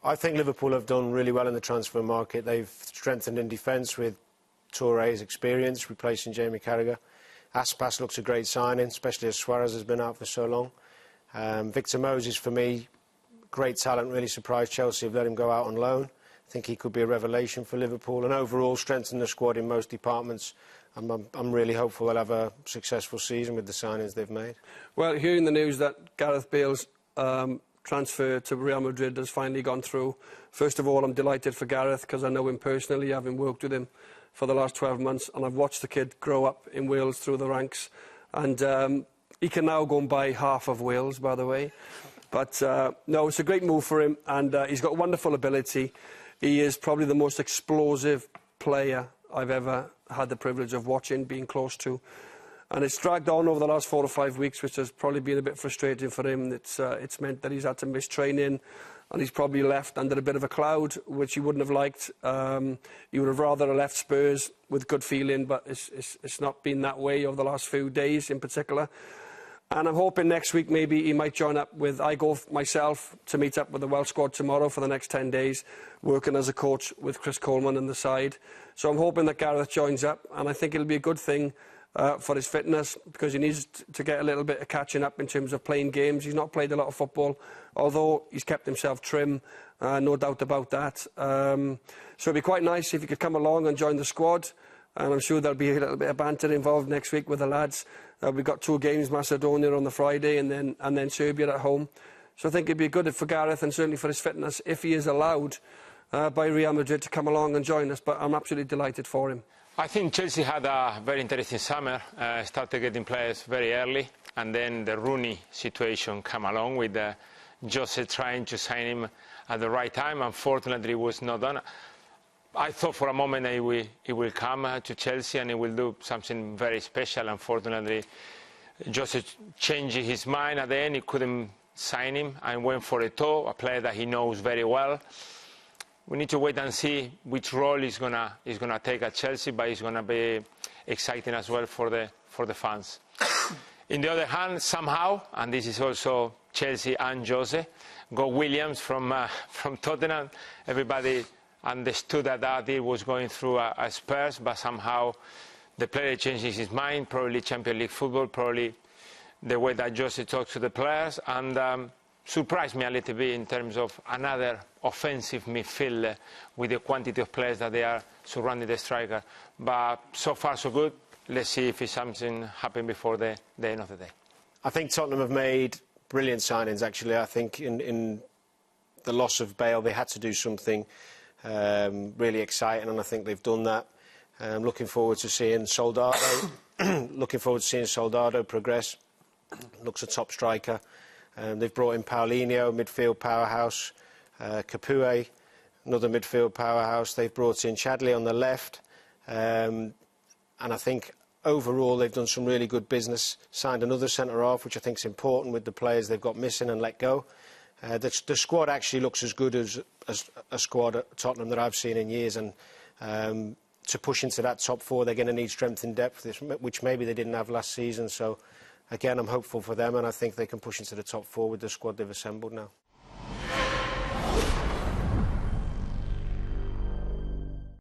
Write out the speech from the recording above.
I think Liverpool have done really well in the transfer market. They've strengthened in defence with Touré's experience, replacing Jamie Carragher. Aspas looks a great signing, especially as Suarez has been out for so long. Victor Moses, for me, great talent, really surprised Chelsea have let him go out on loan. I think he could be a revelation for Liverpool, and overall strengthen the squad in most departments. I'm really hopeful they'll have a successful season with the signings they've made. Well, hearing the news that Gareth Bale's transfer to Real Madrid has finally gone through, first of all, I'm delighted for Gareth because I know him personally, having worked with him for the last 12 months, and I've watched the kid grow up in Wales through the ranks, and he can now go and buy half of Wales, by the way. But no, it's a great move for him, and he's got wonderful ability. He is probably the most explosive player I've ever had the privilege of watching, being close to. And it's dragged on over the last 4 or 5 weeks, which has probably been a bit frustrating for him. It's meant that he's had to miss training, and he's probably left under a bit of a cloud, which he wouldn't have liked. He would have rather have left Spurs with good feeling, but it's not been that way over the last few days in particular. And I'm hoping next week maybe he might join up with... I go myself to meet up with the Welsh squad tomorrow for the next 10 days, working as a coach with Chris Coleman on the side. So I'm hoping that Gareth joins up, and I think it'll be a good thing for his fitness, because he needs to get a little bit of catching up in terms of playing games. He's not played a lot of football, although he's kept himself trim, no doubt about that. So it'd be quite nice if he could come along and join the squad, and I'm sure there'll be a little bit of banter involved next week with the lads. We've got 2 games, Macedonia on the Friday and then Serbia at home. So I think it'd be good for Gareth, and certainly for his fitness, if he is allowed by Real Madrid to come along and join us. But I'm absolutely delighted for him. I think Chelsea had a very interesting summer, started getting players very early, and then the Rooney situation came along with Jose trying to sign him at the right time. Unfortunately, it was not done. I thought for a moment he will come to Chelsea and he will do something very special. Unfortunately, Jose changed his mind at the end. He couldn't sign him and went for Eto'o, a player that he knows very well. We need to wait and see which role he's gonna take at Chelsea, but it's gonna be exciting as well for the fans. In the other hand, somehow, and this is also Chelsea and Jose, got Williams from Tottenham. Everybody understood that deal was going through a Spurs, but somehow the player changes his mind. Probably Champions League football, probably the way that Jose talks to the players, and surprised me a little bit in terms of another offensive midfielder with the quantity of players that they are surrounding the striker. But so far so good. Let's see if something happens before the end of the day. I think Tottenham have made brilliant signings, actually. I think in the loss of Bale, they had to do something really exciting, and I think they've done that. Looking forward to seeing Soldado. Looking forward to seeing Soldado progress. Looks a top striker. They've brought in Paulinho, midfield powerhouse. Capoue, another midfield powerhouse. They've brought in Chadley on the left. And I think overall they've done some really good business. Signed another centre-half, which I think is important with the players they've got missing and let go. The squad actually looks as good as a squad at Tottenham that I've seen in years. And to push into that top 4, they're going to need strength in depth, which maybe they didn't have last season. So, again, I'm hopeful for them, and I think they can push into the top 4 with the squad they've assembled now.